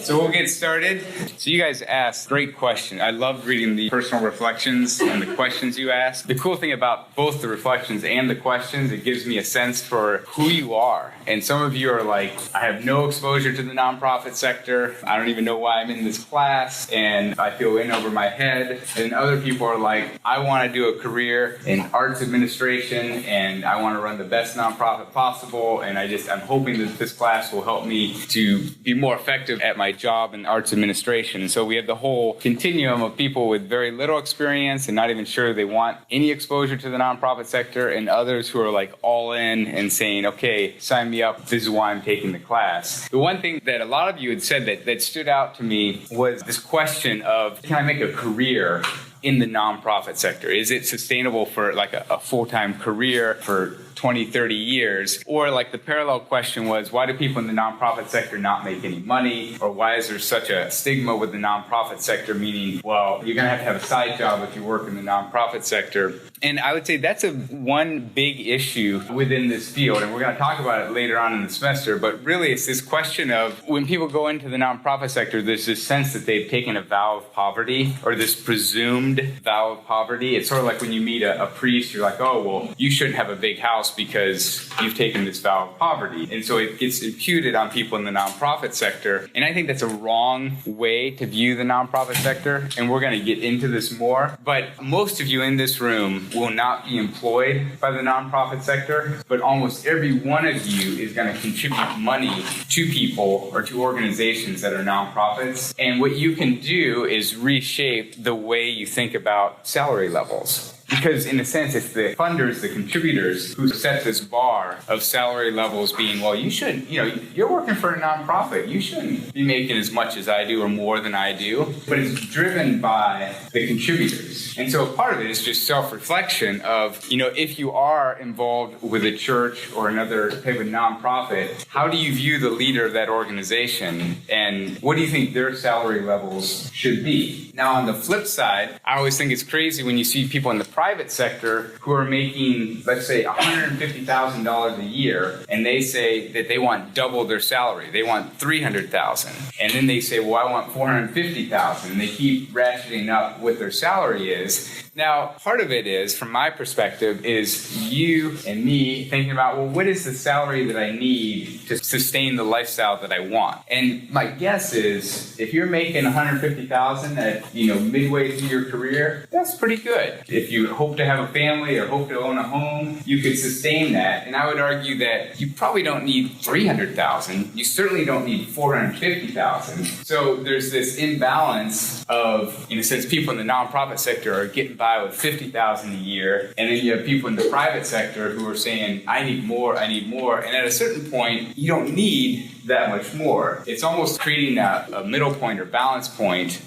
So we'll get started. So you guys asked great question. I loved reading the personal reflections and the questions you asked. The cool thing about both the reflections and the questions, it gives me a sense for who you are. And some of you are like, I have no exposure to the nonprofit sector. I don't even know why I'm in this class, and I feel in over my head. And other people are like, I want to do a career in arts administration, and I want to run the best nonprofit possible. And I'm hoping that this class will help me to be more effective at my job in arts administration. So we have the whole continuum of people with very little experience and not even sure they want any exposure to the nonprofit sector, and others who are like all in and saying, okay, sign me up. This is why I'm taking the class. The one thing that a lot of you had said that stood out to me was this question of, can I make a career in the nonprofit sector? Is it sustainable for like a full-time career for 20, 30 years? Or like the parallel question was, why do people in the nonprofit sector not make any money? Or why is there such a stigma with the nonprofit sector, meaning, well, you're going to have a side job if you work in the nonprofit sector. And I would say that's one big issue within this field, and we're going to talk about it later on in the semester, but really it's this question of when people go into the nonprofit sector, there's this sense that they've taken a vow of poverty, or this presumed vow of poverty. It's sort of like when you meet a priest, you're like, oh, well, you shouldn't have a big house because you've taken this vow of poverty. And so it gets imputed on people in the nonprofit sector. And I think that's a wrong way to view the nonprofit sector, and we're going to get into this more. But most of you in this room will not be employed by the nonprofit sector, but almost every one of you is going to contribute money to people or to organizations that are nonprofits. And what you can do is reshape the way you think about salary levels. Because in a sense, it's the funders, the contributors, who set this bar of salary levels being, well, you shouldn't, you're working for a nonprofit. You shouldn't be making as much as I do or more than I do. But it's driven by the contributors. And so part of it is just self-reflection of, if you are involved with a church or another type of nonprofit, how do you view the leader of that organization? And what do you think their salary levels should be? Now, on the flip side, I always think it's crazy when you see people in the private sector who are making, let's say, $150,000 a year, and they say that they want double their salary. They want $300,000. And then they say, well, I want $450,000. And they keep ratcheting up what their salary is. Now, part of it is, from my perspective, is you and me thinking about, well, what is the salary that I need to sustain the lifestyle that I want? And my guess is, if you're making $150,000 at, midway through your career, that's pretty good. If you hope to have a family or hope to own a home, you could sustain that. And I would argue that you probably don't need $300,000. You certainly don't need $450,000. So there's this imbalance of, in a sense, people in the nonprofit sector are getting by with $50,000 a year, and then you have people in the private sector who are saying, I need more, and at a certain point, you don't need that much more. It's almost creating a middle point or balance point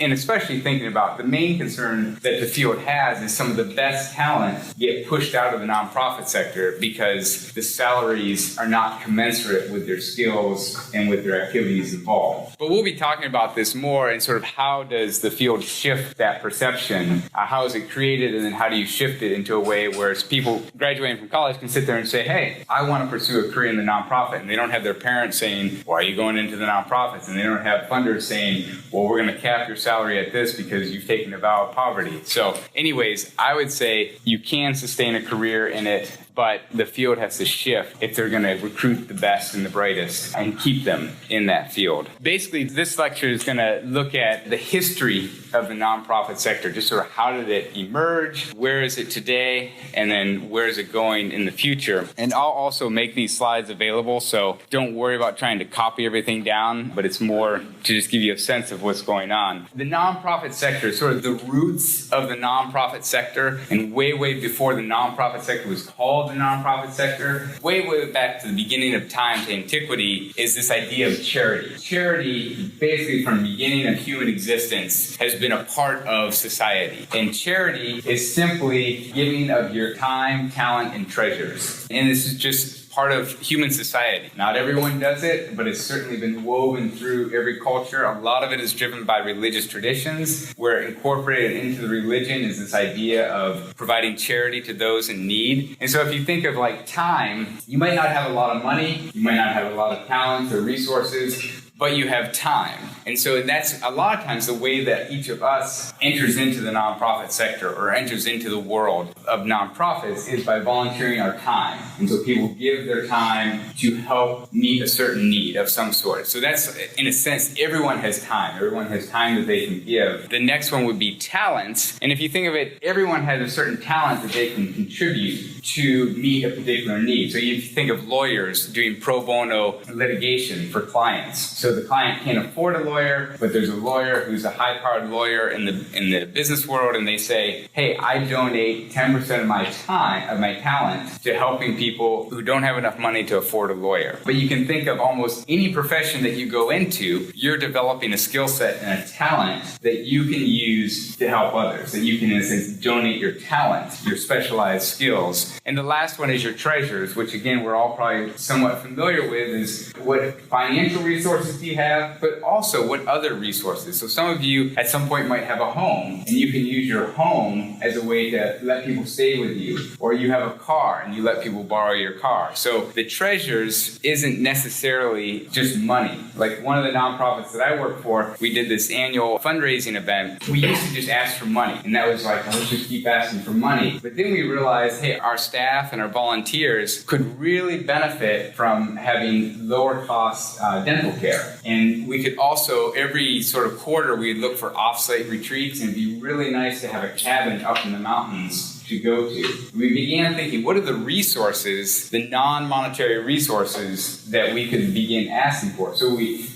and especially thinking about the main concern that the field has is some of the best talent get pushed out of the nonprofit sector because the salaries are not commensurate with their skills and with their activities involved. But we'll be talking about this more and sort of how does the field shift that perception? How is it created, and then how do you shift it into a way where people graduating from college can sit there and say, hey, I want to pursue a career in the nonprofit, and they don't have their parents saying, why are you going into the nonprofits? And they don't have funders saying, well, we're going to cap your salary at this because you've taken a vow of poverty. So anyways, I would say you can sustain a career in it, but the field has to shift if they're going to recruit the best and the brightest and keep them in that field. Basically, this lecture is going to look at the history of the nonprofit sector, just sort of how did it emerge, where is it today, and then where is it going in the future. And I'll also make these slides available, so don't worry about trying to copy everything down, but it's more to just give you a sense of what's going on. The nonprofit sector, sort of the roots of the nonprofit sector, and way before the nonprofit sector was called the nonprofit sector, way back to the beginning of time, to antiquity, is this idea of charity. Charity, basically from the beginning of human existence, has been a part of society. And charity is simply giving of your time, talent, and treasures. And this is just part of human society. Not everyone does it, but it's certainly been woven through every culture. A lot of it is driven by religious traditions, where incorporated into the religion is this idea of providing charity to those in need. And so if you think of like time, you might not have a lot of money, you might not have a lot of talent or resources, but you have time. And so that's a lot of times the way that each of us enters into the nonprofit sector or enters into the world of nonprofits is by volunteering our time. And so people give their time to help meet a certain need of some sort. So that's, in a sense, everyone has time. Everyone has time that they can give. The next one would be talents. And if you think of it, everyone has a certain talent that they can contribute to meet a particular need. So if you think of lawyers doing pro bono litigation for clients. So the client can't afford a lawyer, but there's a lawyer who's a high-powered lawyer in the business world, and they say, hey, I donate 10% of my time, of my talent, to helping people who don't have enough money to afford a lawyer. But you can think of almost any profession that you go into, you're developing a skill set and a talent that you can use to help others, that you can, in a sense, donate your talent, your specialized skills. And the last one is your treasures, which again, we're all probably somewhat familiar with, is what financial resources do you have, but also what other resources. So some of you at some point might have a home, and you can use your home as a way to let people stay with you. Or you have a car, and you let people borrow your car. So the treasures isn't necessarily just money. Like one of the nonprofits that I work for, we did this annual fundraising event. We used to just ask for money, and that was like, let's just keep asking for money. But then we realized, hey, our staff and our volunteers could really benefit from having lower cost dental care. And we could also, every sort of quarter, we'd look for off-site retreats, and it'd be really nice to have a cabin up in the mountains to go to. We began thinking, what are the resources, the non-monetary resources that we could begin asking for? So we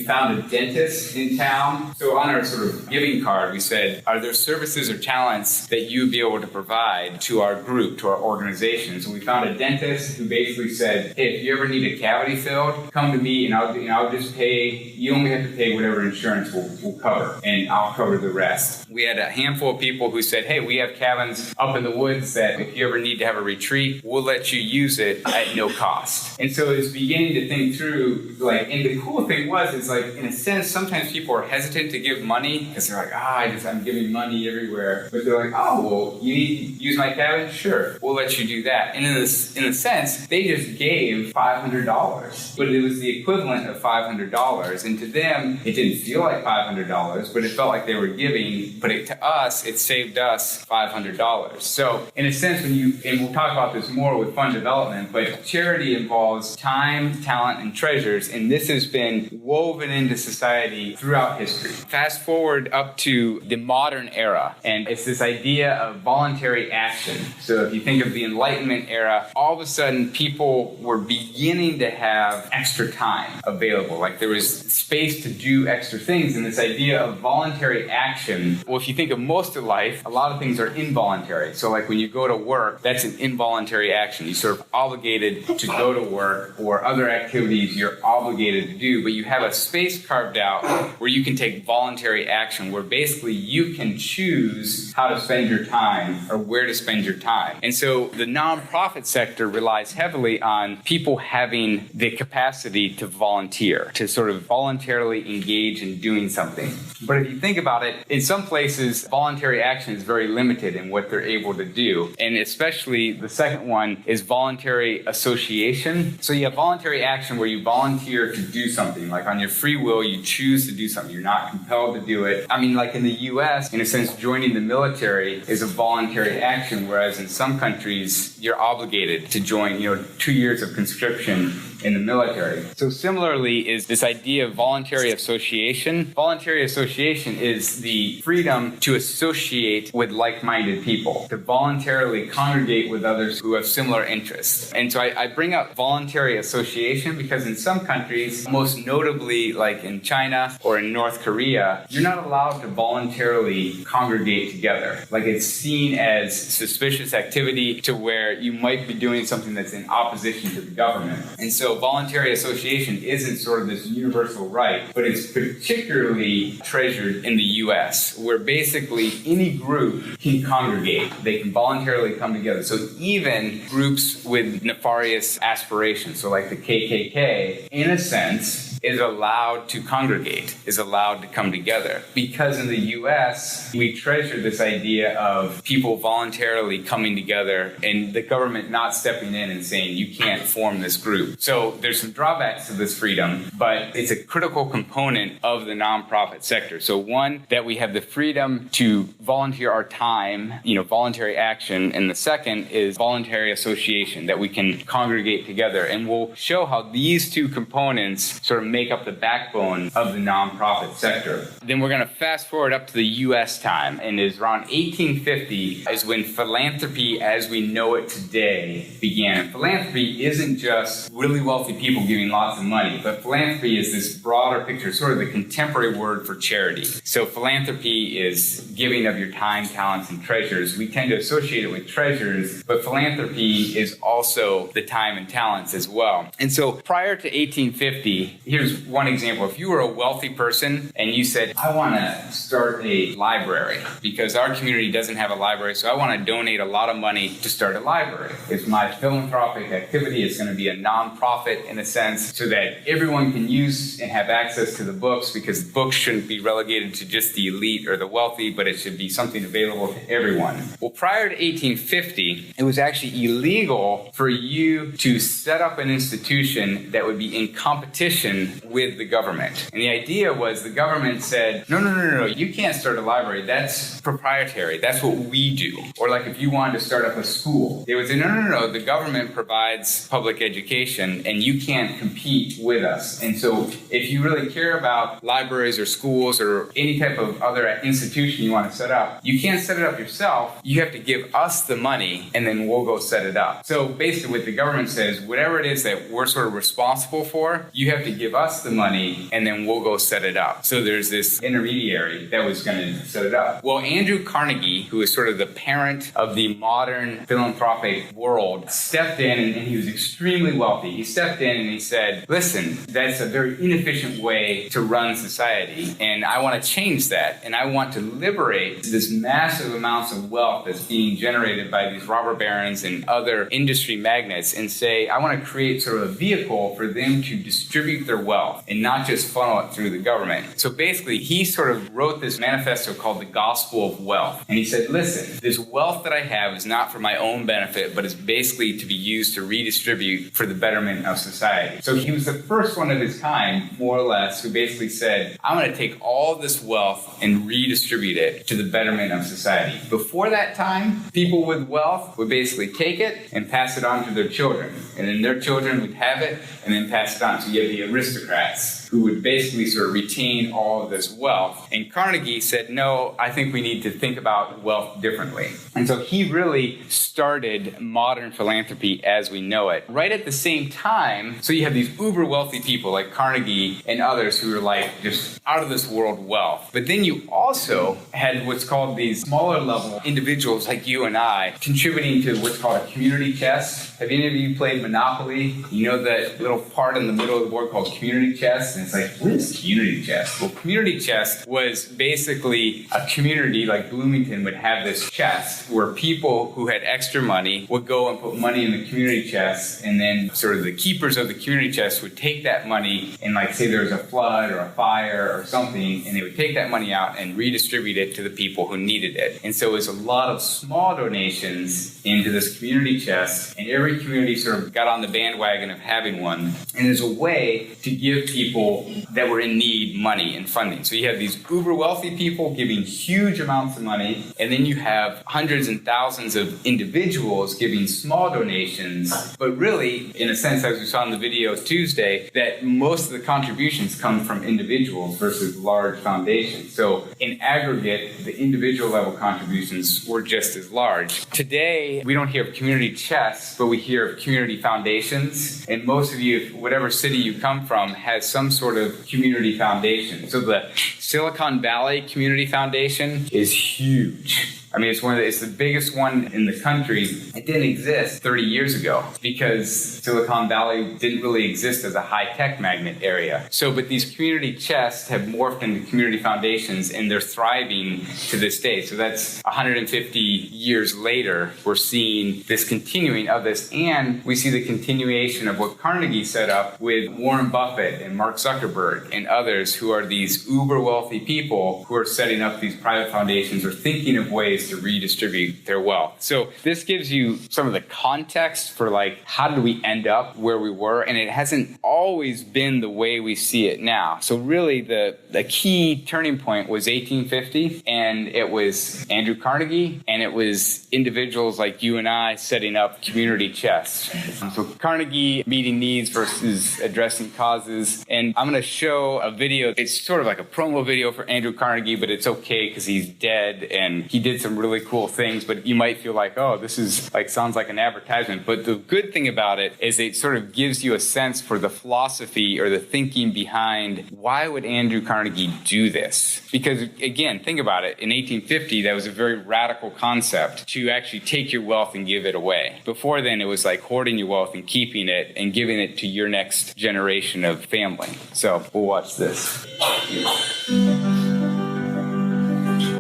found a dentist in town. So on our sort of giving card, we said, are there services or talents that you'd be able to provide to our group, to our organization? So we found a dentist who basically said, hey, if you ever need a cavity filled, come to me and I'll just pay, you only have to pay whatever insurance will cover, and I'll cover the rest. We had a handful of people who said, hey, we have cabins up in the woods that if you ever need to have a retreat, we'll let you use it at no cost. And so it's beginning to think through, like, and the cool thing was, is like, in a sense, sometimes people are hesitant to give money because they're like, I'm giving money everywhere. But they're like, oh, well, you need to use my cabin? Sure, we'll let you do that. And in a sense, they just gave $500, but it was the equivalent of $500. And to them, it didn't feel like $500, but it felt like they were giving, but to us, it saved us $500. So in a sense, and we'll talk about this more with fund development, but charity involves time, talent, and treasures, and this has been woven into society throughout history. Fast forward up to the modern era, and it's this idea of voluntary action. So if you think of the Enlightenment era, all of a sudden people were beginning to have extra time available. Like there was space to do extra things, and this idea of voluntary action, well, if you think of most of life, a lot of things are involuntary. So like when you go to work, that's an involuntary action. You're sort of obligated to go to work, or other activities you're obligated to do, but you have a space carved out where you can take voluntary action, where basically you can choose how to spend your time or where to spend your time. And so the nonprofit sector relies heavily on people having the capacity to volunteer, to sort of voluntarily engage in doing something. But if you think about it, in some places, voluntary action is very limited in what they're able to do. And especially the second one is voluntary association. So you have voluntary action where you volunteer to do something, like on your free will, you choose to do something. You're not compelled to do it. I mean, like in the US, in a sense, joining the military is a voluntary action, whereas in some countries, you're obligated to join, 2 years of conscription in the military. So similarly is this idea of voluntary association. Voluntary association is the freedom to associate with like-minded people, to voluntarily congregate with others who have similar interests. And so I bring up voluntary association because in some countries, most notably like in China or in North Korea, you're not allowed to voluntarily congregate together. Like it's seen as suspicious activity to where you might be doing something that's in opposition to the government. And so voluntary association isn't sort of this universal right, but it's particularly treasured in the US, where basically any group can congregate. They can voluntarily come together. So even groups with nefarious aspirations, so like the KKK, in a sense, is allowed to congregate, is allowed to come together. Because in the US, we treasure this idea of people voluntarily coming together and the government not stepping in and saying, you can't form this group. So there's some drawbacks to this freedom, but it's a critical component of the nonprofit sector. So one, that we have the freedom to volunteer our time, voluntary action. And the second is voluntary association, that we can congregate together. And we'll show how these two components sort of make up the backbone of the nonprofit sector. Then we're going to fast forward up to the US time, and is around 1850 is when philanthropy as we know it today began. Philanthropy isn't just really wealthy people giving lots of money, but philanthropy is this broader picture, sort of the contemporary word for charity. So philanthropy is giving of your time, talents, and treasures. We tend to associate it with treasures, but philanthropy is also the time and talents as well. And so prior to 1850, here's one example. If you were a wealthy person and you said, I want to start a library because our community doesn't have a library, so I want to donate a lot of money to start a library. It's my philanthropic activity. It's going to be a nonprofit in a sense so that everyone can use and have access to the books, because books shouldn't be relegated to just the elite or the wealthy, but it should be something available to everyone. Well, prior to 1850, it was actually illegal for you to set up an institution that would be in competition with the government. And the idea was the government said, no, you can't start a library. That's proprietary. That's what we do. Or like if you wanted to start up a school, they would say, no, the government provides public education and you can't compete with us. And so if you really care about libraries or schools or any type of other institution you want to set up, you can't set it up yourself. You have to give us the money and then we'll go set it up. So basically what the government says, whatever it is that we're sort of responsible for, you have to give us the money and then we'll go set it up. So there's this intermediary that was going to set it up. Well, Andrew Carnegie, who is sort of the parent of the modern philanthropic world, stepped in, and he was extremely wealthy. He stepped in and he said, listen, that's a very inefficient way to run society, and I want to change that, and I want to liberate this massive amounts of wealth that's being generated by these robber barons and other industry magnates, and say, I want to create sort of a vehicle for them to distribute their wealth and not just funnel it through the government. So basically, he sort of wrote this manifesto called the Gospel of Wealth. And he said, listen, this wealth that I have is not for my own benefit, but it's basically to be used to redistribute for the betterment of society. So he was the first one of his kind, more or less, who basically said, I'm going to take all this wealth and redistribute it to the betterment of society. Before that time, people with wealth would basically take it and pass it on to their children. And then their children would have it and then pass it on. So you have the aristocrats who would basically sort of retain all of this wealth. And Carnegie said, no, I think we need to think about wealth differently. And so he really started modern philanthropy as we know it. Right at the same time, so you have these uber wealthy people like Carnegie and others who are like just out of this world wealth. But then you also had what's called these smaller level individuals like you and I contributing to what's called a community chest. Have any of you played Monopoly? You know that little part in the middle of the board called community chest? And it's like, what is community chest? Well, community chest was basically a community like Bloomington would have this chest where people who had extra money would go and put money in the community chest, and then sort of the keepers of the community chest would take that money and like say there was a flood or a fire or something, and they would take that money out and redistribute it to the people who needed it. And so it was a lot of small donations into this community chest, and every community sort of got on the bandwagon of having one. And there's a way to give people that were in need money and funding. So you have these uber wealthy people giving huge amounts of money, and then you have hundreds and thousands of individuals giving small donations. But really, in a sense, as we saw in the video Tuesday, that most of the contributions come from individuals versus large foundations. So in aggregate, the individual level contributions were just as large. Today, we don't hear of community chests, but we hear of community foundations. And most of you, whatever city you come from, has some sort of community foundation. So the Silicon Valley Community Foundation is huge. I mean, it's the biggest one in the country. It didn't exist 30 years ago because Silicon Valley didn't really exist as a high-tech magnet area. So, but these community chests have morphed into community foundations, and they're thriving to this day. So that's 150 years later, we're seeing this continuing of this, and we see the continuation of what Carnegie set up with Warren Buffett and Mark Zuckerberg and others who are these uber wealthy people who are setting up these private foundations or thinking of ways to redistribute their wealth. So this gives you some of the context for like, how did we end up where we were? And it hasn't always been the way we see it now. So really the key turning point was 1850, and it was Andrew Carnegie, and it was individuals like you and I setting up community chests. So Carnegie, meeting needs versus addressing causes. And I'm going to show a video. It's sort of like a promo video for Andrew Carnegie, but it's okay because he's dead and he did some really cool things. But you might feel like, oh, this is like, sounds like an advertisement. But the good thing about it is it sort of gives you a sense for the philosophy or the thinking behind why would Andrew Carnegie do this? Because again, think about it. In 1850, that was a very radical concept to actually take your wealth and give it away. Before then, it was like hoarding your wealth and keeping it and giving it to your next generation of family. So we'll watch this.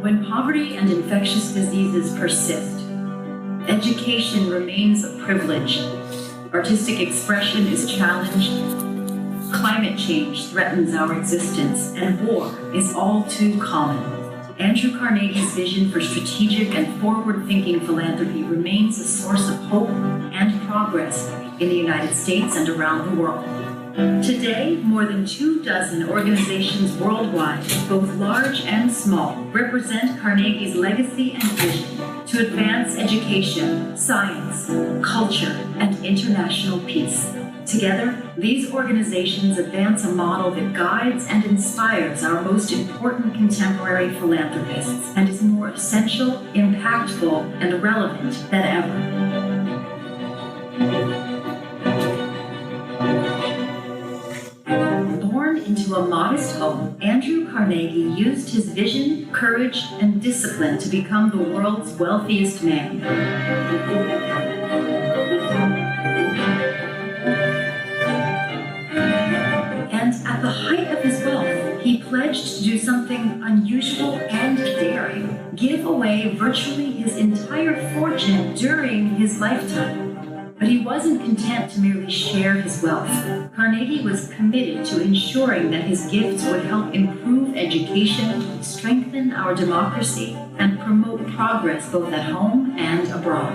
When poverty and infectious diseases persist, education remains a privilege, artistic expression is challenged, climate change threatens our existence, and war is all too common. Andrew Carnegie's vision for strategic and forward-thinking philanthropy remains a source of hope and progress in the United States and around the world. Today, more than 24 organizations worldwide, both large and small, represent Carnegie's legacy and vision to advance education, science, culture, and international peace. Together, these organizations advance a model that guides and inspires our most important contemporary philanthropists and is more essential, impactful, and relevant than ever. Born into a modest home, Andrew Carnegie used his vision, courage, and discipline to become the world's wealthiest man. And at the height of his wealth, he pledged to do something unusual and daring: give away virtually his entire fortune during his lifetime. But he wasn't content to merely share his wealth. Carnegie was committed to ensuring that his gifts would help improve education, strengthen our democracy, and promote progress both at home and abroad.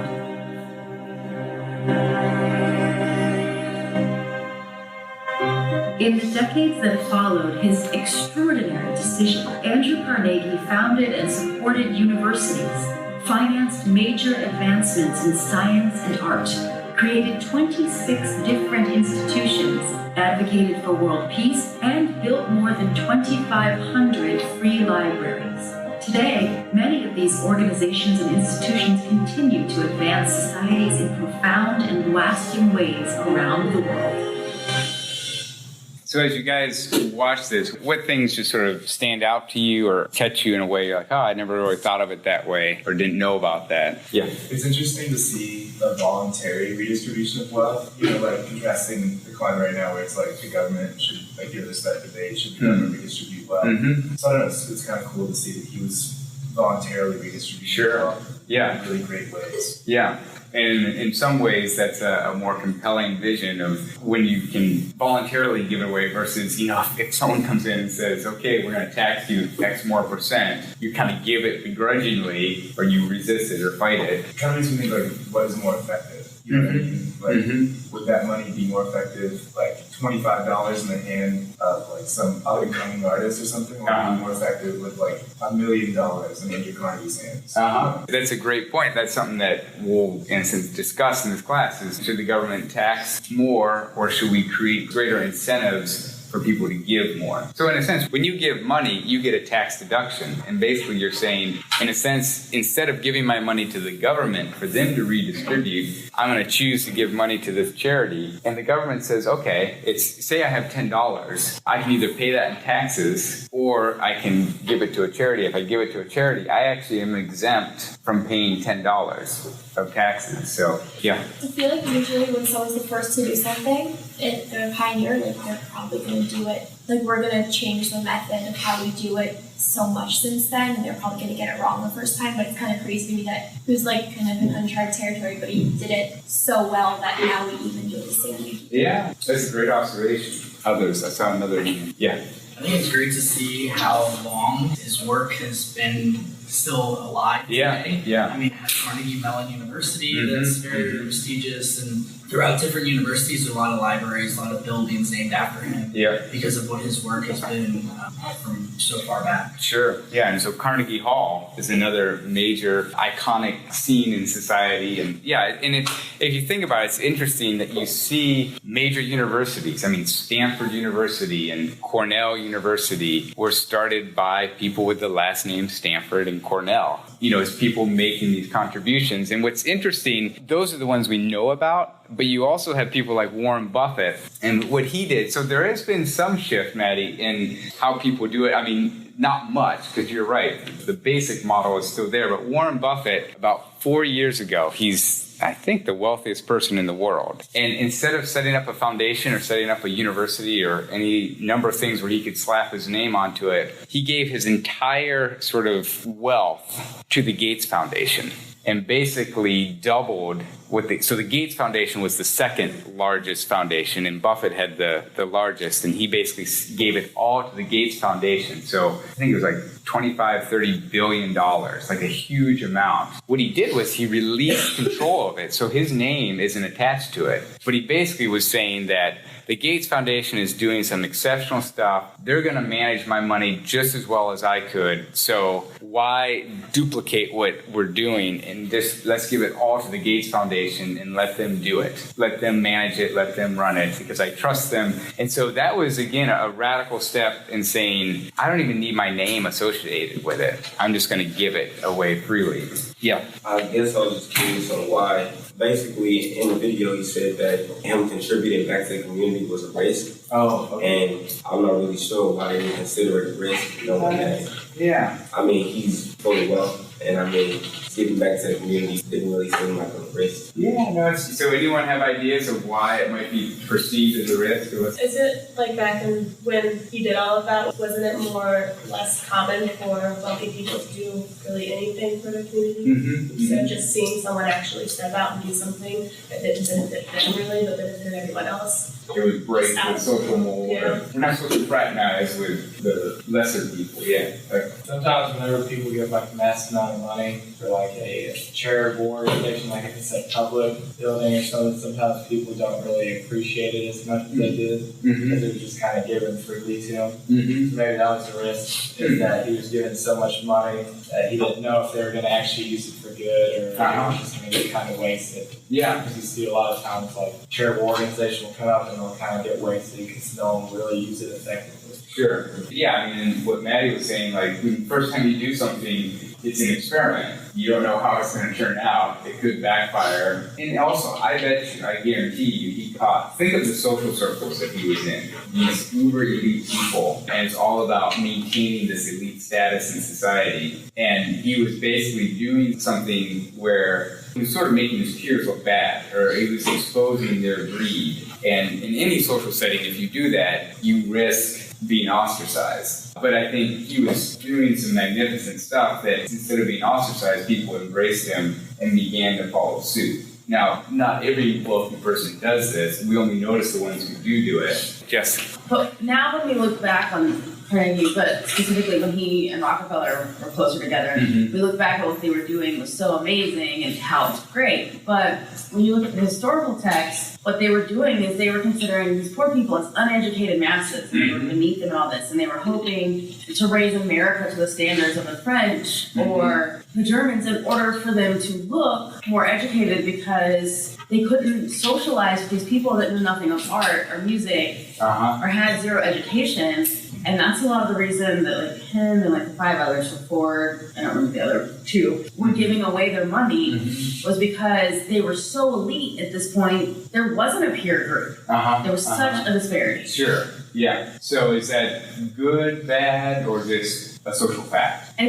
In the decades that followed his extraordinary decision, Andrew Carnegie founded and supported universities, financed major advancements in science and art, created 26 different institutions, advocated for world peace, and built more than 2,500 free libraries. Today, many of these organizations and institutions continue to advance societies in profound and lasting ways around the world. So as you guys watch this, what things just sort of stand out to you or catch you in a way you're like, oh, I never really thought of it that way or didn't know about that? Yeah. It's interesting to see the voluntary redistribution of wealth, like contrasting the climate right now where it's like the government should give this, that debate, should the government redistribute wealth. Mm-hmm. So I don't know, it's kind of cool to see that he was voluntarily redistributing wealth in really great ways. Yeah. And in some ways, that's a more compelling vision of when you can voluntarily give it away versus, if someone comes in and says, okay, we're going to tax you X more percent, you kind of give it begrudgingly or you resist it or fight it. It kind of makes me think, what is more effective? You know what I mean? Would that money be more effective, like $25 in the hand of like some up-and-coming artist or something, or would it be more effective with like $1 million in Andrew Carnegie's hands? That's a great point. That's something that we'll, in a sense, discuss in this class is, should the government tax more or should we create greater incentives for people to give more. So in a sense, when you give money, you get a tax deduction. And basically you're saying, in a sense, instead of giving my money to the government for them to redistribute, I'm going to choose to give money to this charity. And the government says, okay, say I have $10. I can either pay that in taxes or I can give it to a charity. If I give it to a charity, I actually am exempt from paying $10 of taxes. So, yeah. I feel like usually when someone's the first to do something, if they're a pioneer, like they're probably going to do it. Like we're going to change the method of how we do it so much since then, and they're probably going to get it wrong the first time. But it's kind of crazy to me that it was like kind of an uncharted territory, but he did it so well that now we even do the same. Yeah, that's a great observation. Others, I saw another. Yeah. I think it's great to see how long his work has been still alive today. Yeah. I mean, at Carnegie Mellon University, that's very prestigious, and throughout different universities, there's a lot of libraries, a lot of buildings named after him. Yeah. Because of what his work has been from so far back. Sure. Yeah, and so Carnegie Hall is another major iconic scene in society, and if you think about it, it's interesting that you see major universities. I mean, Stanford University and Cornell University were started by people with the last name Stanford and Cornell. As people making these contributions. And what's interesting, those are the ones we know about, but you also have people like Warren Buffett and what he did. So there has been some shift, Maddie, in how people do it. I mean, not much, because you're right. The basic model is still there. But Warren Buffett, about 4 years ago, he's, I think, the wealthiest person in the world. And instead of setting up a foundation or setting up a university or any number of things where he could slap his name onto it, he gave his entire sort of wealth to the Gates Foundation and basically doubled so the Gates Foundation was the second largest foundation, and Buffett had the largest, and he basically gave it all to the Gates Foundation. So I think it was like $25-30 billion, like a huge amount. What he did was he released control of it, so his name isn't attached to it. But he basically was saying that the Gates Foundation is doing some exceptional stuff. They're going to manage my money just as well as I could. So why duplicate what we're doing and just let's give it all to the Gates Foundation and let them do it. Let them manage it. Let them run it because I trust them. And so that was, again, a radical step in saying, I don't even need my name associated with it. I'm just going to give it away freely. Yeah. I guess I was just curious on why. Basically, in the video, he said that him contributing back to the community was a risk. Oh, okay. And I'm not really sure why they didn't consider it a risk, knowing that. Yeah. I mean, he's full of wealth, and I mean, giving back to the community didn't really seem like a risk. Yeah, no. So, anyone have ideas of why it might be perceived as a risk? Is it like back in when he did all of that? Wasn't it less common for wealthy people to do really anything for the community? Instead of just seeing someone actually step out and do something that didn't benefit them really, but benefited everyone else. It would break the social mold. Yeah. We're not supposed to fraternize with the lesser people. Yeah. Sometimes whenever people give like a massive amount of money for like a charitable organization, like if it's a public building or something, sometimes people don't really appreciate it as much as they did because it was just kind of given freely to them. So maybe that was the risk, is that he was given so much money that he didn't know if they were going to actually use it for good or if it was just going to get kind of wasted. Yeah. Because you see a lot of times like charitable organization will come up and they'll kind of get wasted because no one will really use it effectively. Sure. Yeah, I mean, what Maddie was saying, like, when the first time you do something, it's an experiment. You don't know how it's going to turn out. It could backfire. And also, I guarantee you, think of the social circles that he was in. These uber elite people. And it's all about maintaining this elite status in society. And he was basically doing something where he was sort of making his peers look bad, or he was exposing their greed. And in any social setting, if you do that, you risk being ostracized. But I think he was doing some magnificent stuff that instead of being ostracized, people embraced him and began to follow suit. Now, not every wealthy person does this. We only notice the ones who do it. Yes. But now when we look back on Carnegie, but specifically when he and Rockefeller were closer together, we look back at what they were doing was so amazing and how it's great. But when you look at the historical text, what they were doing is they were considering these poor people as uneducated masses, and they were beneath them and all this, and they were hoping to raise America to the standards of the French or the Germans in order for them to look more educated, because they couldn't socialize with these people that knew nothing of art or music or had zero education. And that's a lot of the reason that like him and like the 5 others, or 4, I don't remember the other 2, were giving away their money was because they were so elite at this point, there wasn't a peer group. There was such a disparity. Sure. Yeah. So is that good, bad, or just a social fact? I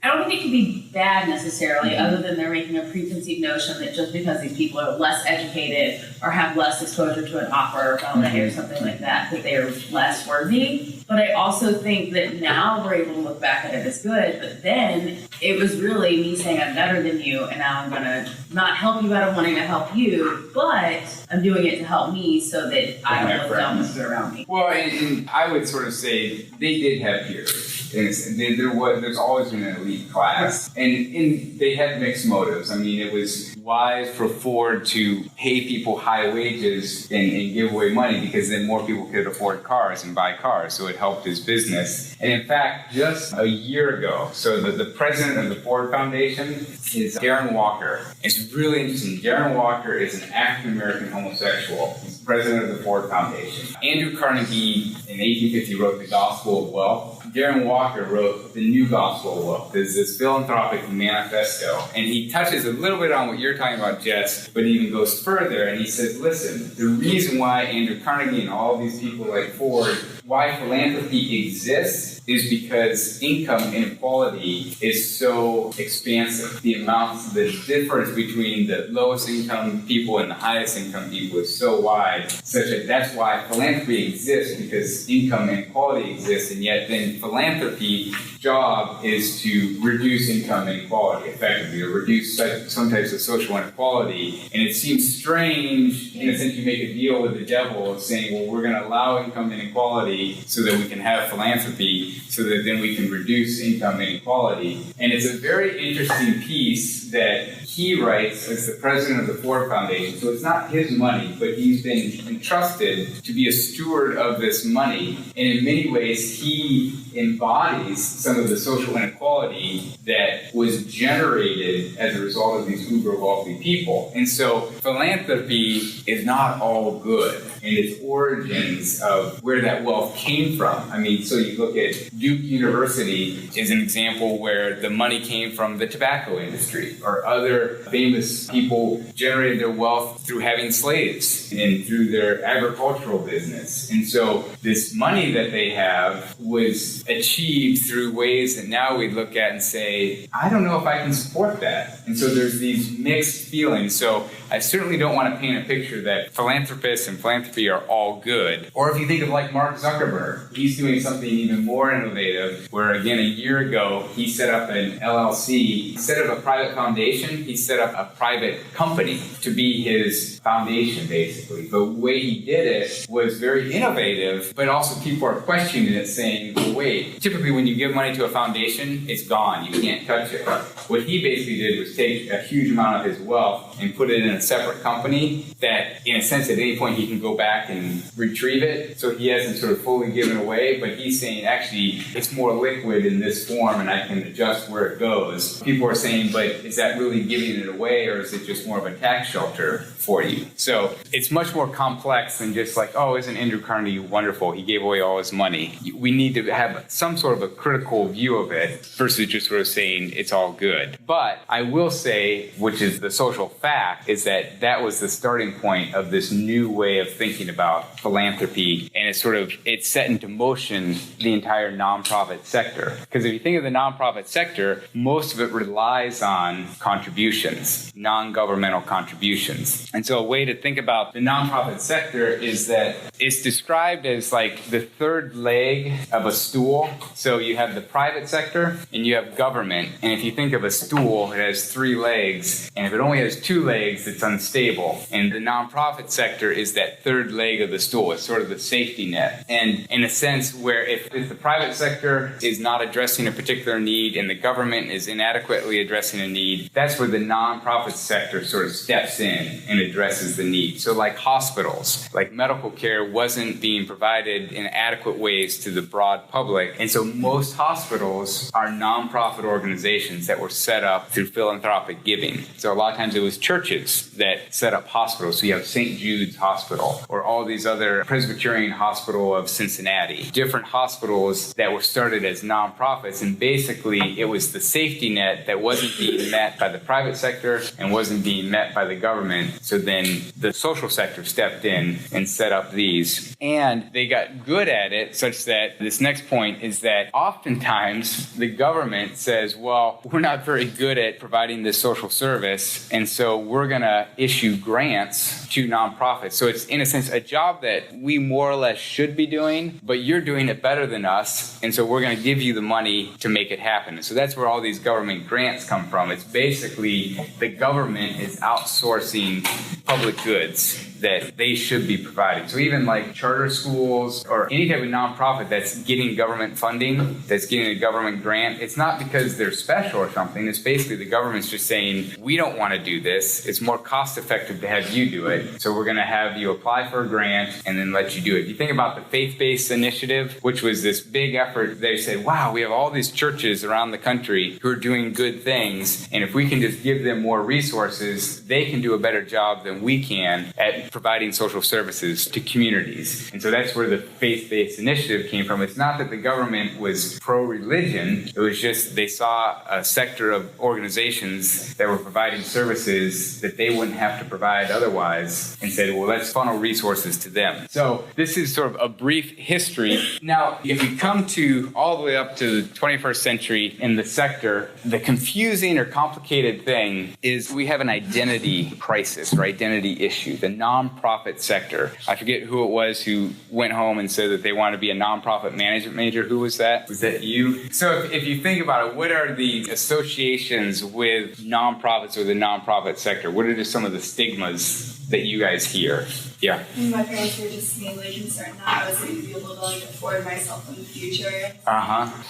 don't think it can be bad necessarily, other than they're making a preconceived notion that just because these people are less educated or have less exposure to an opera or ballet or something like that, that they are less worthy. But I also think that now we're able to look back at it as good, but then it was really me saying I'm better than you, and now I'm going to not help you out of wanting to help you, but I'm doing it to help me so that I don't look down with it around me. Well, and I would sort of say they did have peers. There's always been an elite class, and they had mixed motives. I mean, it was wise for Ford to pay people high wages and give away money, because then more people could afford cars and buy cars, so it helped his business. And in fact, just a year ago, so the president of the Ford Foundation is Darren Walker. It's really interesting. Darren Walker is an African-American homosexual. He's president of the Ford Foundation. Andrew Carnegie in 1850 wrote The Gospel of Wealth. Darren Walker wrote The New Gospel of Wealth. There's this philanthropic manifesto, and he touches a little bit on what you're talking about, Jess, but he even goes further, and he says, listen, the reason why Andrew Carnegie and all these people like Ford, why philanthropy exists is because income inequality is so expansive. The difference between the lowest income people and the highest income people is so wide, such that that's why philanthropy exists, because income inequality exists, and yet then philanthropy job is to reduce income inequality effectively, or reduce some types of social inequality. And it seems strange, in a sense, you make a deal with the devil of saying, well, we're going to allow income inequality so that we can have philanthropy, so that then we can reduce income inequality. And it's a very interesting piece that he writes as the president of the Ford Foundation. So it's not his money, but he's been entrusted to be a steward of this money. And in many ways, he embodies some of the social inequality that was generated as a result of these uber wealthy people. And so philanthropy is not all good, and its origins of where that wealth came from. I mean, so you look at Duke University is an example where the money came from the tobacco industry, or other famous people generated their wealth through having slaves and through their agricultural business. And so this money that they have was achieved through ways that now we look at and say, I don't know if I can support that. And so there's these mixed feelings. So I certainly don't want to paint a picture that philanthropists and philanthropy are all good. Or if you think of like Mark Zuckerberg, he's doing something even more innovative, where again, a year ago, he set up an LLC. Instead of a private foundation, he set up a private company to be his foundation, basically. The way he did it was very innovative, but also people are questioning it, saying, well, wait, typically when you give money to a foundation, it's gone. You can't touch it. What he basically did was take a huge amount of his wealth and put it in a separate company that, in a sense, at any point he can go back and retrieve it. So he hasn't sort of fully given away, but he's saying, actually, it's more liquid in this form and I can adjust where it goes. People are saying, but is that really giving it away, or is it just more of a tax shelter for you? So it's much more complex than just like, oh, isn't Andrew Carnegie wonderful? He gave away all his money. We need to have some sort of a critical view of it versus just sort of saying it's all good. But I will say, which is the social fact, is that that was the starting point of this new way of thinking about philanthropy, and it set into motion the entire nonprofit sector. Because if you think of the nonprofit sector, most of it relies on contributions contributions, non-governmental contributions. And so a way to think about the nonprofit sector is that it's described as like the third leg of a stool. So you have the private sector and you have government. And if you think of a stool, it has 3 legs. And if it only has 2 legs, it's unstable. And the nonprofit sector is that third leg of the stool. It's sort of the safety net. And in a sense where if the private sector is not addressing a particular need and the government is inadequately addressing a need, that's where the nonprofit sector sort of steps in and addresses the need. So like hospitals, like medical care wasn't being provided in adequate ways to the broad public. And so most hospitals are nonprofit organizations that were set up through philanthropic giving. So a lot of times it was churches that set up hospitals. So you have St. Jude's Hospital or all these other Presbyterian Hospital of Cincinnati, different hospitals that were started as nonprofits. And basically it was the safety net that wasn't being met by the private sector and wasn't being met by the government. So then the social sector stepped in and set up these. And they got good at it such that this next point is that oftentimes the government says, well, we're not very good at providing this social service, and so we're going to issue grants to nonprofits. So it's, in a sense, a job that we more or less should be doing, but you're doing it better than us, and so we're going to give you the money to make it happen. So that's where all these government grants come from. It's basically the government is outsourcing public goods that they should be providing. So even like charter schools or any type of nonprofit that's getting government funding, that's getting a government grant, it's not because they're special or something. It's basically the government's just saying, we don't want to do this. It's more cost effective to have you do it. So we're going to have you apply for a grant and then let you do it. You think about the faith-based initiative, which was this big effort. They said, wow, we have all these churches around the country who are doing good things. And if we can just give them more resources, they can do a better job than we can at providing social services to communities. And so that's where the faith-based initiative came from. It's not that the government was pro-religion. It was just they saw a sector of organizations that were providing services that they wouldn't have to provide otherwise and said, well, let's funnel resources to them. So this is sort of a brief history. Now, if we come to all the way up to the 21st century in the sector, the confusing or complicated thing is we have an identity crisis or identity issue. The nonprofit sector. I forget who it was who went home and said that they want to be a nonprofit management major. Who was that? Was that you? So if you think about it, what are the associations with nonprofits or the nonprofit sector? What are just some of the stigmas that you guys hear? Yeah. My parents were just mainly concerned that I was going to be able to afford myself in the future.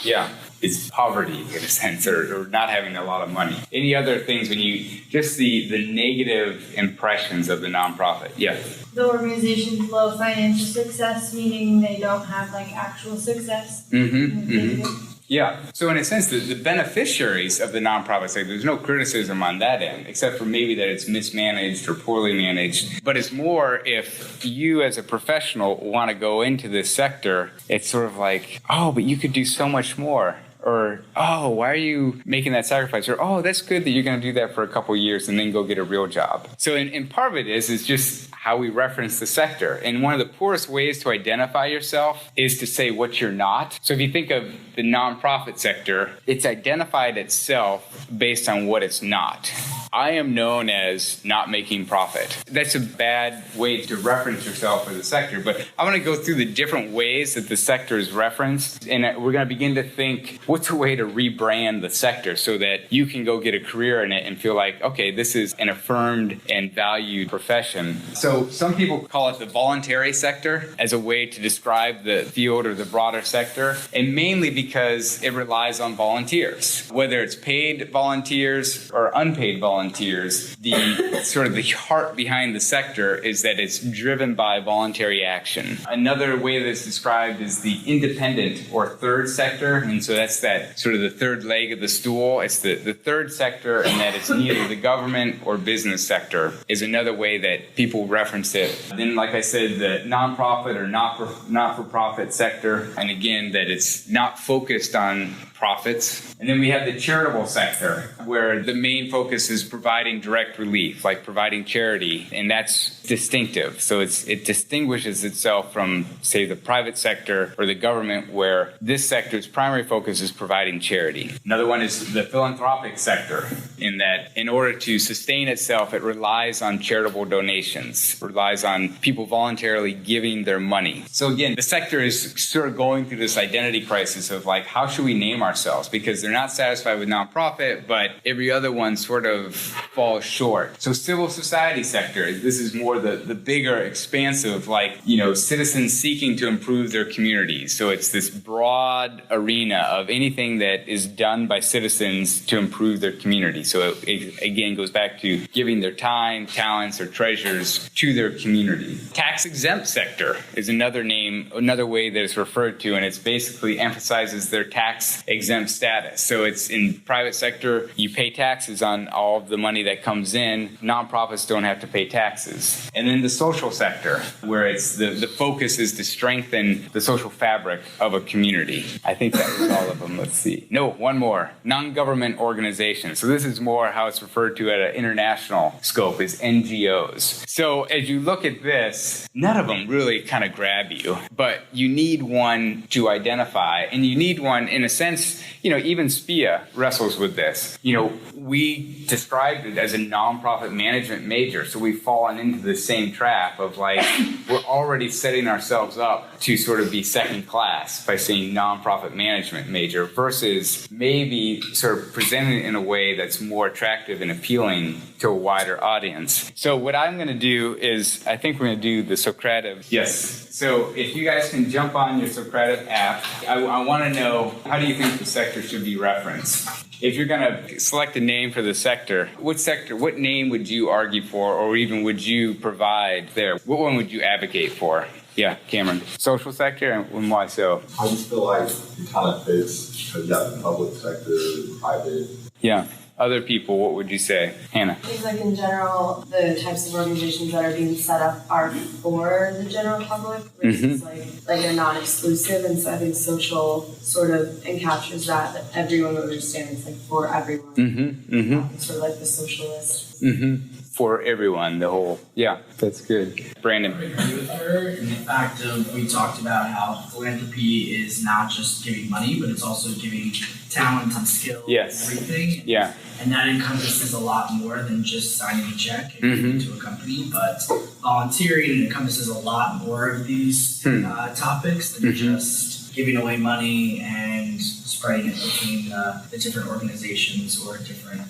Yeah. It's poverty in a sense, or not having a lot of money. Any other things when you just the negative impressions of the nonprofit? Yeah. The organization's low financial success, meaning they don't have actual success. Yeah. So in a sense, the beneficiaries of the nonprofit sector, there's no criticism on that end, except for maybe that it's mismanaged or poorly managed. But it's more if you as a professional want to go into this sector, it's sort of like, oh, but you could do so much more. Or, oh, why are you making that sacrifice? Or, oh, that's good that you're going to do that for a couple of years and then go get a real job. So in part of it is just how we reference the sector. And one of the poorest ways to identify yourself is to say what you're not. So if you think of the nonprofit sector, it's identified itself based on what it's not. I am known as not making profit. That's a bad way to reference yourself as a sector, but I want to go through the different ways that the sector is referenced, and we're going to begin to think, what's a way to rebrand the sector so that you can go get a career in it and feel like, okay, this is an affirmed and valued profession. So some people call it the voluntary sector as a way to describe the field or the broader sector, and mainly because it relies on volunteers. Whether it's paid volunteers or unpaid volunteers, the sort of the heart behind the sector is that it's driven by voluntary action. Another way that it's described is the independent or third sector, and so that's that sort of the third leg of the stool. It's the third sector, and that it's neither the government or business sector is another way that people reference it. Then, like I said, the nonprofit or not-for-profit sector, and again, that it's not focused on nonprofits. And then we have the charitable sector, where the main focus is providing direct relief, like providing charity, and that's distinctive. So it distinguishes itself from, say, the private sector or the government, where this sector's primary focus is providing charity. Another one is the philanthropic sector, in that in order to sustain itself, it relies on charitable donations, relies on people voluntarily giving their money. So again, the sector is sort of going through this identity crisis of like, how should we name ourselves? Because they're not satisfied with nonprofit, but every other one sort of falls short. So civil society sector, this is more the bigger, expansive, like, citizens seeking to improve their communities. So it's this broad arena of anything that is done by citizens to improve their community. So it again goes back to giving their time, talents, or treasures to their community. Tax exempt sector is another way that it's referred to, and it's basically emphasizes their tax exempt status. So it's in private sector, you pay taxes on all of the money that comes in. Nonprofits don't have to pay taxes. And then the social sector, where it's the focus is to strengthen the social fabric of a community. I think that was all of them. Let's see. No, one more. Non-government organizations. So this is more how it's referred to at an international scope, is NGOs. So as you look at this, none of them really kind of grab you, but you need one to identify, and you need one in a sense, even SPIA wrestles with this. We described it as a nonprofit management major, so we've fallen into the same trap of like, we're already setting ourselves up to sort of be second class by saying nonprofit management major versus maybe sort of presenting it in a way that's more attractive and appealing to a wider audience. So what I'm going to do is, I think we're going to do the Socrative. Yes. So if you guys can jump on your Socrative app, I want to know, how do you think the sector should be referenced? If you're going to select a name for the sector, what name would you argue for, or even would you provide there? What one would you advocate for? Yeah, Cameron. Social sector, and why so? I just feel like it kind of fits because you have the public sector, private. Yeah. Other people, what would you say? Hannah. I think in general, the types of organizations that are being set up are for the general public versus like they're non-exclusive, and so I think social sort of encaptures that everyone would understand it's like for everyone. It's sort of like the socialist. For everyone, the whole. Yeah, that's good. Brandon. I agree with her in the fact of, we talked about how philanthropy is not just giving money, but it's also giving talent and skill and everything. Yeah. And that encompasses a lot more than just signing a check and giving to a company, but volunteering encompasses a lot more of these topics than just giving away money and spreading it between the different organizations or different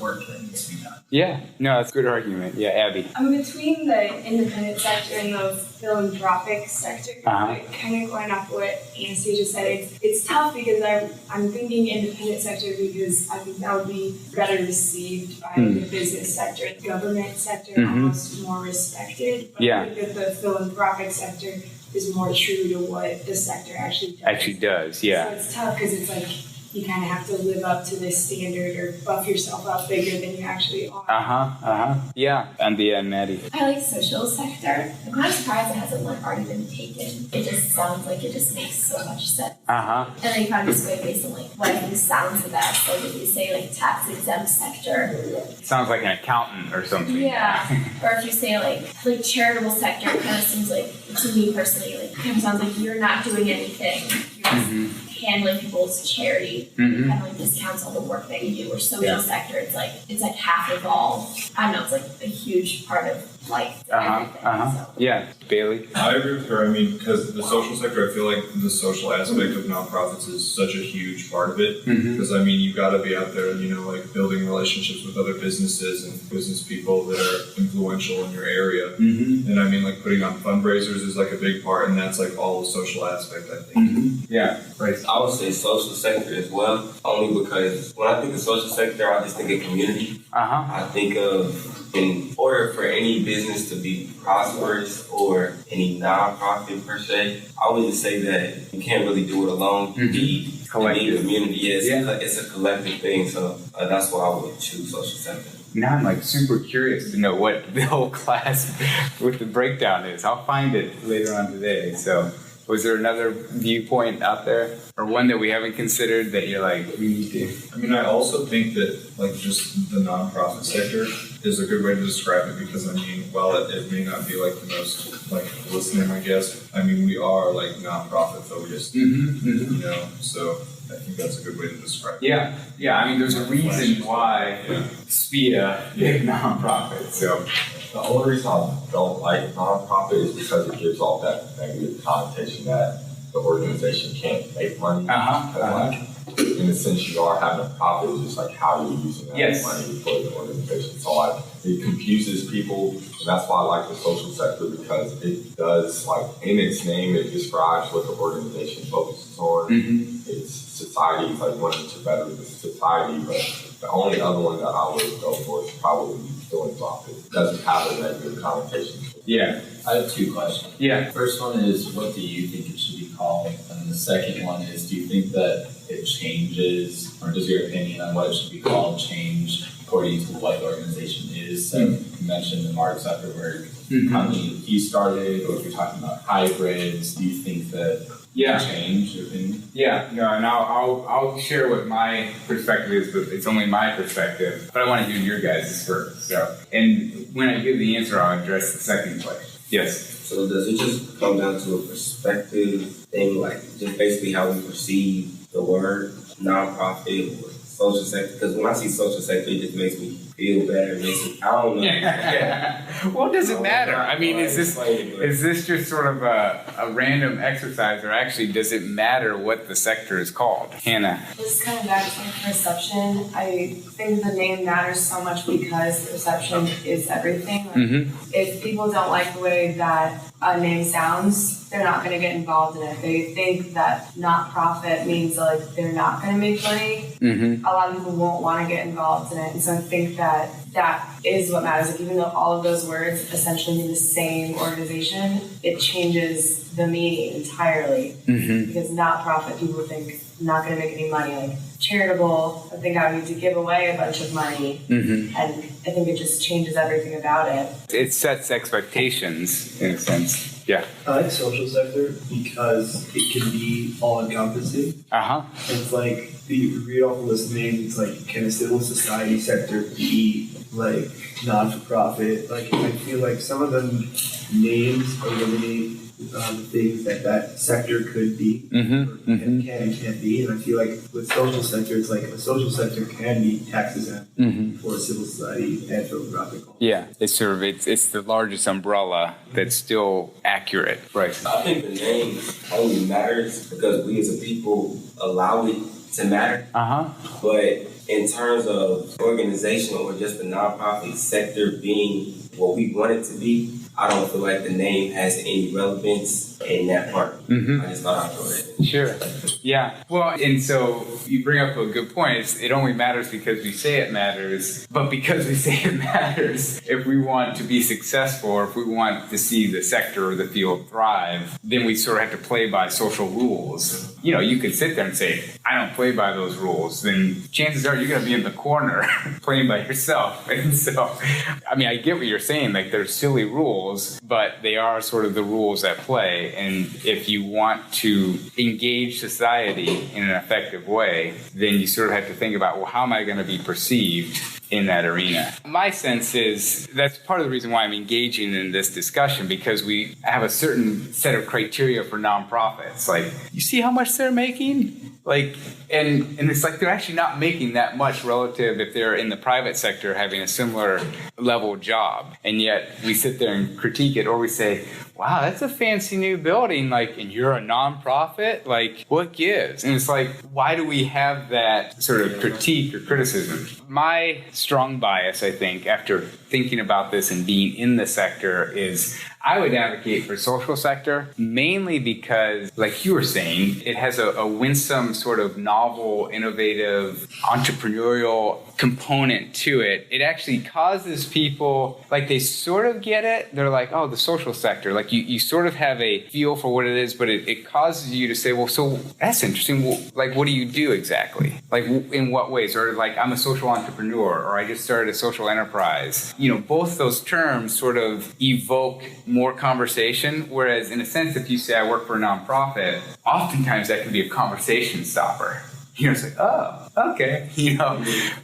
work that needs to be done. Yeah, no, that's a good argument. Yeah, Abby. I'm between the independent sector and the philanthropic sector. Kind of going off what Anastasia said, it's tough because I'm thinking independent sector because I think that would be better received by the business sector. The government sector almost more respected, but I think that the philanthropic sector is more true to what the sector actually does. Yeah. So it's tough because it's like you kind of have to live up to this standard or buff yourself up bigger than you actually are. Yeah. And Maddie. I like social sector. I'm kind of surprised it hasn't already been taken. It just sounds like it just makes so much sense. And then you kind of just go based on like what I think sounds the best. Like if you say like tax exempt sector. Sounds like an accountant or something. Yeah. Or if you say like charitable sector, it kind of seems like, to me personally, like it kind of sounds like you're not doing anything. You're just handling people's charity. Kind of like discounts all the work that you do. Or social sector, it's like half of all. I don't know, it's like a huge part of life. So. Yeah, Bailey. I agree with her. I mean, because the social sector, I feel like the social aspect of nonprofits is such a huge part of it. Because I mean, you got to be out there, like building relationships with other businesses and business people that are influential in your area. And I mean, like putting on fundraisers is like a big part, and that's like all the social aspect, I think. Yeah, right. I would say social sector as well, only because when I think of social sector, I just think of community. I think of, in order for any business to be prosperous or any nonprofit per se, I would just say that you can't really do it alone. You need community. It's a collective thing, so that's why I would choose social sector. Now I'm like super curious to know what the whole class, what the breakdown is. I'll find it later on today. So Was there another viewpoint out there, or one that we haven't considered that you're like, we need to? I mean, I also think that like just the nonprofit sector is a good way to describe it because I mean, while it may not be like the most like listening, I guess, I mean, we are like nonprofit focused, you know, so I think that's a good way to describe it. Yeah. I mean, there's a reason why SPIA is nonprofit. So the only reason I don't like nonprofit is because it gives off that negative connotation that the organization can't make money. Like, in a sense, you are having a profit. It's just like how you're using that money for the organization. So like it confuses people, and that's why I like the social sector because it does like in its name it describes what the organization focuses on. It's society, it's like wanting to better the society, but the only other one that I would go for is probably philanthropic. It doesn't have a negative connotation. Yeah. I have two questions. Yeah. First one is, what do you think it should be called? And the second one is, do you think that it changes, or does your opinion on what it should be called change according to what the organization is? So you mentioned the Mark Zuckerberg company he started, or if you're talking about hybrids, do you think that change your opinion? Yeah, no, and I'll share what my perspective is, but it's only my perspective. But I want to hear your guys' first. So, and when I give the answer, I'll address the second question. Yes. So does it just come down to a perspective thing, like just basically how we perceive the word nonprofit or social sector? Because when I see social sector, it just makes me feel better. It makes me, I don't know. Well, does it matter? I mean, is this just sort of a random exercise, or actually does it matter what the sector is called? Hannah. This is kind of back to perception. I think the name matters so much because perception is everything. Like, if people don't like the way that a name sounds, they're not going to get involved in it. They think that not-profit means like they're not going to make money. A lot of people won't want to get involved in it, and so I think that is what matters. Like, even though all of those words essentially mean the same organization, it changes the meaning entirely. Because not-profit, people think not going to make any money. Like charitable, I think I would need to give away a bunch of money, and I think it just changes everything about it. It sets expectations in a sense. Yeah. I like social sector because it can be all-encompassing. It's like, you read off the list of names, it's like, can a civil society sector be like non-for-profit? Like, I feel like some of them names eliminate things that sector could be, or can and can't be. And I feel like with social sector, it's like a social sector can be tax exempt for a civil society and philanthropic. Yeah, it's sort of it's the largest umbrella that's still accurate. Right. I think the name only matters because we as a people allow it to matter. But in terms of organization or just the nonprofit sector being what we want it to be, I don't feel like the name has any relevance in that part. I just thought I'd throw that in. Sure. Yeah. Well, and so you bring up a good point. It only matters because we say it matters. But because we say it matters, if we want to be successful or if we want to see the sector or the field thrive, then we sort of have to play by social rules. You know, you could sit there and say, I don't play by those rules. Then chances are you're going to be in the corner playing by yourself. And so, I mean, I get what you're saying. Like, they're silly rules, but they are sort of the rules at play. And if you want to engage society in an effective way, then you sort of have to think about, well, how am I going to be perceived in that arena? My sense is that's part of the reason why I'm engaging in this discussion, because we have a certain set of criteria for nonprofits. Like, you see how much they're making? Like, and it's like they're actually not making that much relative if they're in the private sector having a similar level job. And yet we sit there and critique it, or we say, wow, that's a fancy new building, like, and you're a nonprofit? Like, what gives? And it's like, why do we have that sort of critique or criticism? My strong bias, I think, after thinking about this and being in the sector, is I would advocate for social sector, mainly because, like you were saying, it has a winsome sort of novel, innovative, entrepreneurial component to it. It actually causes people, like, they sort of get it. They're like, oh, the social sector. Like, like you sort of have a feel for what it is, but it causes you to say, well, so that's interesting. Well, like, what do you do exactly? Like, in what ways? Or like, I'm a social entrepreneur, or I just started a social enterprise. Both those terms sort of evoke more conversation, whereas in a sense, if you say I work for a nonprofit, oftentimes that can be a conversation stopper. It's like, oh, okay,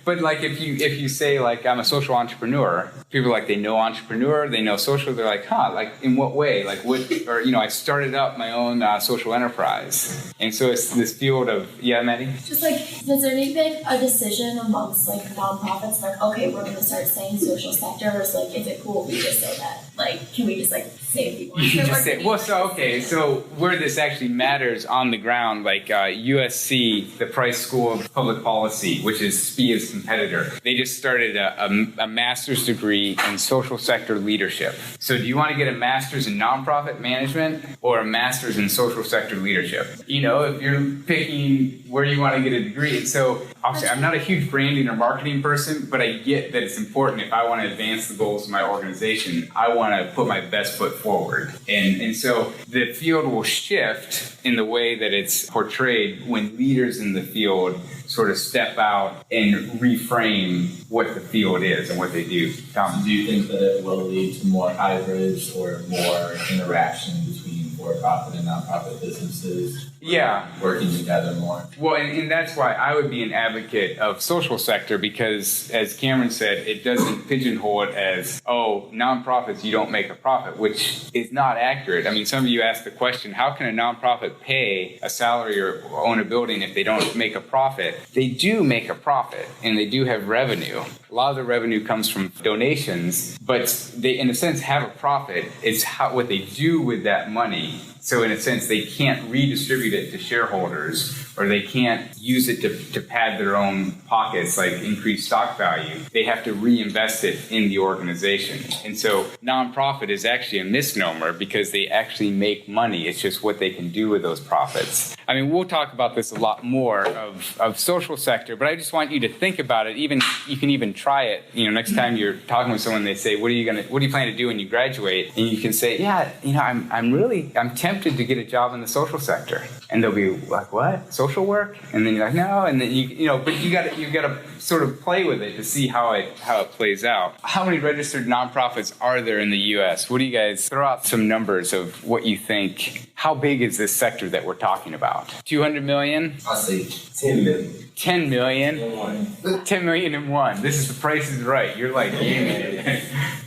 But like if you say like I'm a social entrepreneur, people are like, they know entrepreneur, they know social. They're like, like in what way? Like what? Or I started up my own social enterprise, and so it's this field of Maddie. Just like, has there been a decision amongst like nonprofits, like, okay, we're gonna start saying social sector, or is like, is it cool if we just say that? Like, can we just like say if we want? You just say, well, so where this actually matters on the ground, like USC, the Price School of Public Policy, which is SPIA's competitor, they just started a master's degree in social sector leadership. So do you want to get a master's in nonprofit management or a master's in social sector leadership? If you're picking where you want to get a degree. So obviously, I'm not a huge branding or marketing person, but I get that it's important. If I want to advance the goals of my organization, I want to put my best foot forward. And so the field will shift in the way that it's portrayed when leaders in the field sort of step out and reframe what the field is and what they do. Tom? Do you think that it will lead to more hybrids or more interaction between for-profit and nonprofit businesses? Working together more. Well, and that's why I would be an advocate of social sector, because as Cameron said, it doesn't pigeonhole it as, nonprofits, you don't make a profit, which is not accurate. I mean, some of you asked the question, how can a nonprofit pay a salary or own a building if they don't make a profit? They do make a profit, and they do have revenue. A lot of the revenue comes from donations, but they, in a sense, have a profit. It's what they do with that money. So in a sense, they can't redistribute it to shareholders, or they can't use it to pad their own pockets, like increase stock value. They have to reinvest it in the organization. And so nonprofit is actually a misnomer because they actually make money. It's just what they can do with those profits. I mean, we'll talk about this a lot more of social sector, but I just want you to think about it. You can even try it. Next time you're talking with someone, they say, what do you plan to do when you graduate? And you can say, I'm tempted to get a job in the social sector. And they'll be like, what? Social work? And then you're like, no. And then but you got to sort of play with it to see how it plays out. How many registered nonprofits are there in the U.S.? What do you guys throw out some numbers of what you think? How big is this sector that we're talking about? 200 million? I'll say 10 million. 10 million? 10 million in one. This is The Price is Right. You're like,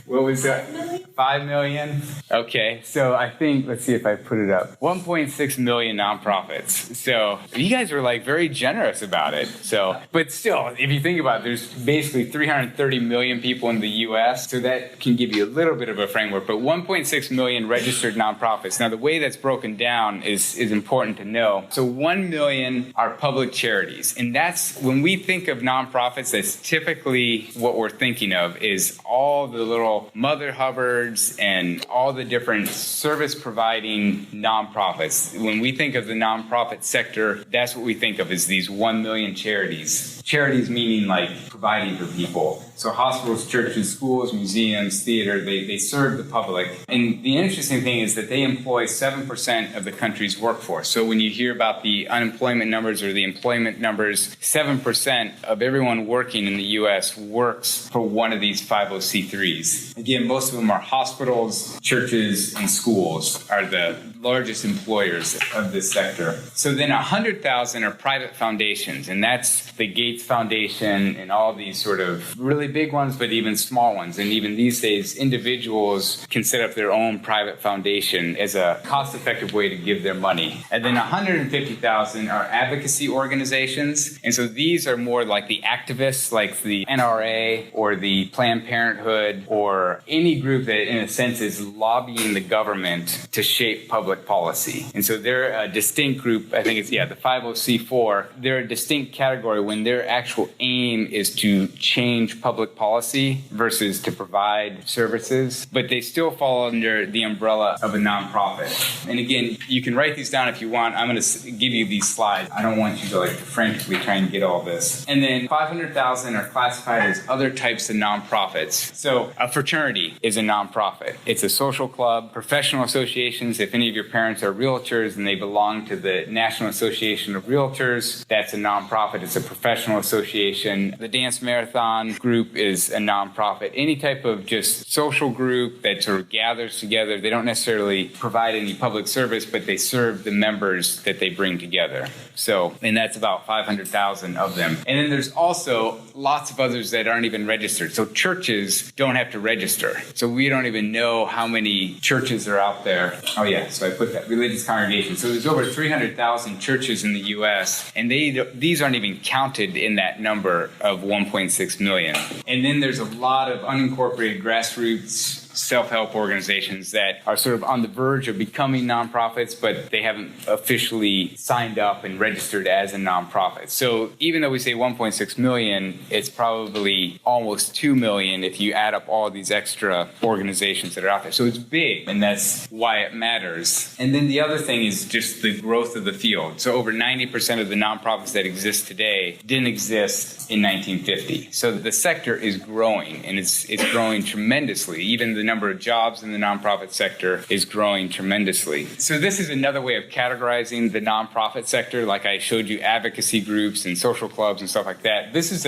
what was that? 5 million? Okay, so I think, let's see if I put it up. 1.6 million nonprofits. So you guys were like very generous about it. So, but still, if you think about it, there's basically 330 million people in the US. So that can give you a little bit of a framework, but 1.6 million registered nonprofits. Now the way that's broken down is important to know. So 1 million are public charities. And that's, when we think of nonprofits, that's typically what we're thinking of is all the little Mother Hubbards and all the different service providing nonprofits. When we think of the nonprofit sector, that's what we think of as these 1 million charities. Charities meaning like providing for people. So hospitals, churches, schools, museums, theater, they serve the public. And the interesting thing is that they employ 7% of the country's workforce. So when you hear about the unemployment numbers or the employment numbers, 7% of everyone working in the U.S. works for one of these 501c3s. Again, most of them are hospitals, churches, and schools are the largest employers of this sector. So then 100,000 are private foundations, and that's the Gates Foundation and all these sort of really big ones, but even small ones. And even these days, individuals can set up their own private foundation as a cost-effective way to give their money. And then 150,000 are advocacy organizations. And so these are more like the activists, like the NRA or the Planned Parenthood or any group that in a sense is lobbying the government to shape public public policy. And so they're a distinct group. I think it's, the 50C4. They're a distinct category when their actual aim is to change public policy versus to provide services. But they still fall under the umbrella of a nonprofit. And again, you can write these down if you want. I'm going to give you these slides. I don't want you to frantically try and get all this. And then 500,000 are classified as other types of nonprofits. So a fraternity is a nonprofit. It's a social club. Professional associations, if any of your parents are realtors and they belong to the National Association of Realtors, that's a nonprofit. It's a professional association. The Dance Marathon group is a nonprofit. Any type of just social group that sort of gathers together. They don't necessarily provide any public service, but they serve the members that they bring together. So, and that's about 500,000 of them. And then there's also lots of others that aren't even registered. So churches don't have to register. So we don't even know how many churches are out there. Oh yeah, so I put that, religious congregation. So there's over 300,000 churches in the U.S. and these aren't even counted in that number of 1.6 million. And then there's a lot of unincorporated grassroots self-help organizations that are sort of on the verge of becoming nonprofits, but they haven't officially signed up and registered as a nonprofit. So even though we say 1.6 million, it's probably almost 2 million if you add up all these extra organizations that are out there. So it's big, and that's why it matters. And then the other thing is just the growth of the field. So over 90% of the nonprofits that exist today didn't exist in 1950. So the sector is growing, and it's growing tremendously. Even the number of jobs in the nonprofit sector is growing tremendously. So this is another way of categorizing the nonprofit sector. Like I showed you advocacy groups and social clubs and stuff like that. This is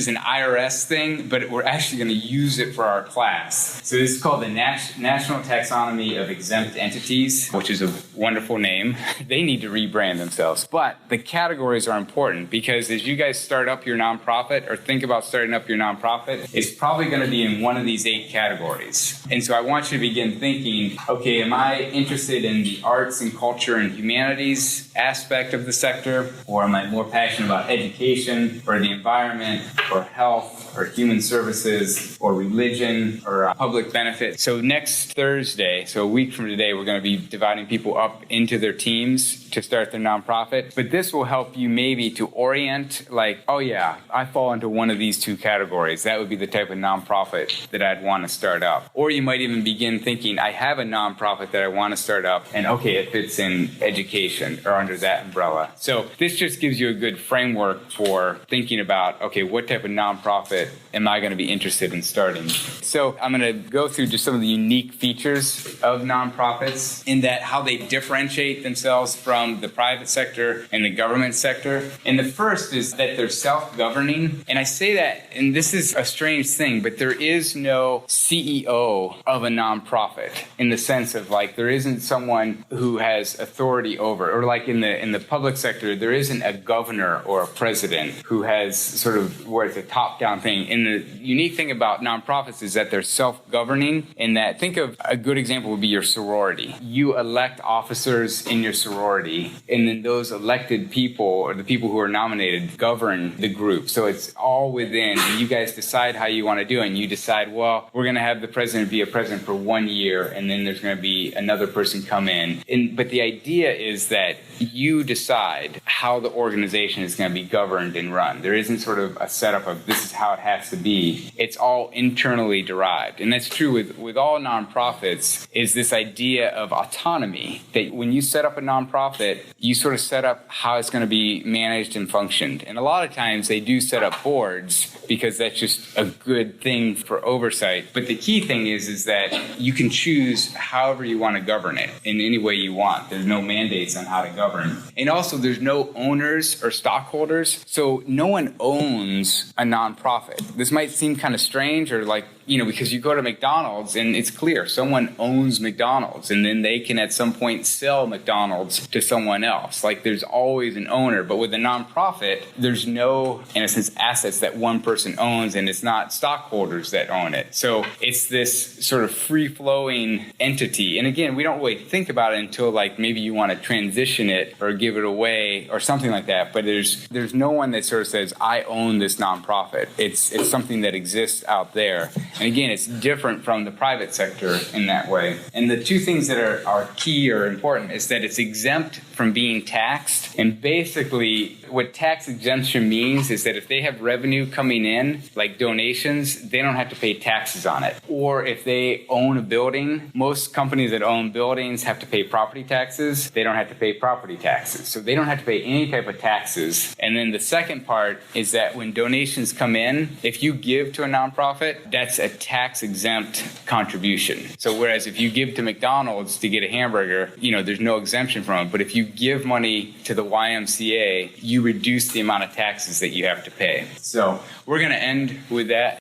an IRS thing, but we're actually going to use it for our class. So this is called the National Taxonomy of Exempt Entities, which is a wonderful name. They need to rebrand themselves. But the categories are important because as you guys start up your nonprofit or think about starting up your nonprofit, it's probably going to be in one of these 8 categories. And so I want you to begin thinking, okay, am I interested in the arts and culture and humanities aspect of the sector? Or am I more passionate about education or the environment or health or human services or religion or public benefit? So next Thursday, so a week from today, we're going to be dividing people up into their teams to start their nonprofit. But this will help you maybe to orient like, oh yeah, I fall into one of these 2 categories. That would be the type of nonprofit that I'd want to start up. Or you might even begin thinking, I have a nonprofit that I want to start up, and okay, it fits in education or under that umbrella. So this just gives you a good framework for thinking about, okay, what type of nonprofit am I going to be interested in starting? So I'm going to go through just some of the unique features of nonprofits in that how they differentiate themselves from the private sector and the government sector. And the first is that they're self-governing. And I say that, and this is a strange thing, but there is no CEO of a nonprofit in the sense of like there isn't someone who has authority over, or like in the public sector, there isn't a governor or a president who has sort of where it's a top-down thing. And the unique thing about nonprofits is that they're self-governing in that, think of a good example would be your sorority. You elect officers in your sorority, and then those elected people or the people who are nominated govern the group. So it's all within, and you guys decide how you want to do it. And you decide, well, we're going to have the president be a president for 1 year, and then there's going to be another person come in. But the idea is that you decide how the organization is going to be governed and run. There isn't sort of a setup of this is how it has to be. It's all internally derived. And that's true with all nonprofits, is this idea of autonomy, that when you set up a nonprofit, you sort of set up how it's going to be managed and functioned. And a lot of times they do set up boards because that's just a good thing for oversight. But the key thing is that you can choose however you want to govern it in any way you want. There's no mandates on how to govern. And also there's no owners or stockholders. So no one owns a nonprofit. This might seem kind of strange or like, because you go to McDonald's and it's clear someone owns McDonald's and then they can at some point sell McDonald's to someone else. Like there's always an owner. But with a nonprofit, there's no, in a sense, assets that one person owns, and it's not stockholders that own it. So it's this sort of free-flowing entity. And again, we don't really think about it until like maybe you want to transition it or give it away or something like that. But there's no one that sort of says, I own this nonprofit. It's something that exists out there. And again, it's different from the private sector in that way. And the two things that are key or important is that it's exempt from being taxed. And basically, what tax exemption means is that if they have revenue coming in, like donations, they don't have to pay taxes on it. Or if they own a building, most companies that own buildings have to pay property taxes. They don't have to pay property taxes. So they don't have to pay any type of taxes. And then the second part is that when donations come in, if you give to a nonprofit, that's a tax exempt contribution. So whereas if you give to McDonald's to get a hamburger, there's no exemption from it. But if you give money to the YMCA, you reduce the amount of taxes that you have to pay. So we're going to end with that.